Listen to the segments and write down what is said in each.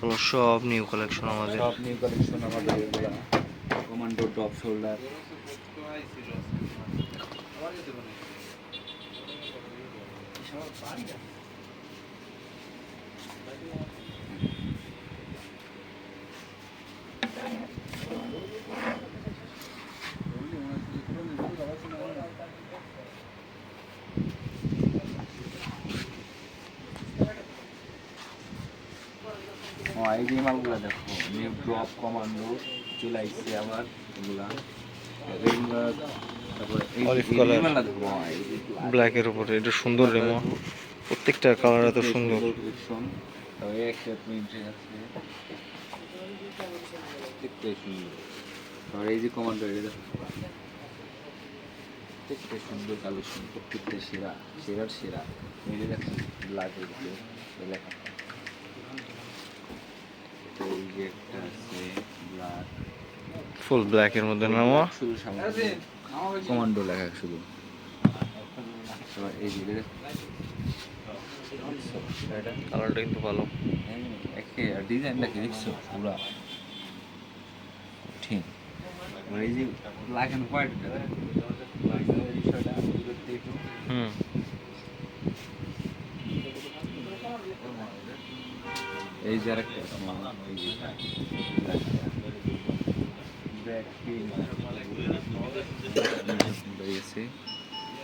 এগুলো সব new collection আমাদের। সব নিউ কালেকশন আমাদের এগুলা কমান্ডো টপ শোল্ডার। এই যে মালগুলা দেখো, নিউ ড্রপ কমান্ডো চলে আসছে আবার এগুলা। তারপরে অলিভ এই কালার মালটা দেখো, ব্ল্যাকের উপরে, এটা সুন্দর রেমো, প্রত্যেকটা কালার এত সুন্দর। কালেকশন। তবে একটা প্রিন্ট আছে, দেখতে সুন্দর। আর এই যে কমান্ডো, এটা দেখো, দেখতে সুন্দর কালেকশন, প্রত্যেকটা সেরা, সেরার সেরা। এই যে দেখো ব্ল্যাকের উপরে লেখা, এই যে একটা আছে ব্ল্যাক, ফুল ব্ল্যাকের মধ্যে নামা, শুধু সামনে কমান্ডো লেখা শুধু। এই যে কালারটা কিন্তু ভালো। ডিজাইনটা কি দেখছো পুরা ঠিক। এই যে ব্ল্যাক অ্যান্ড হোয়াইট বিষয়টা হুম, এই যে আরেকটা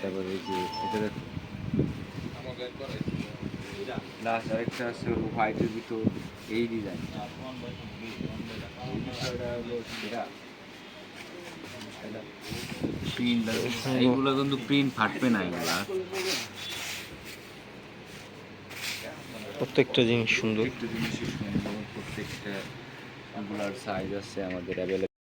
তারপরে এই যে এটা দেখো, লাস্ট আরেকটা আছে হোয়াইটের ভিতর এই ডিজাইন। এইগুলো কিন্তু প্রিন্ট ফাটবে না, এগুলা প্রত্যেকটা জিনিস সুন্দর। প্রত্যেকটা জিনিসই সুন্দর, প্রত্যেকটা এগুলার সাইজ আছে আমাদের অ্যাভেলেবল।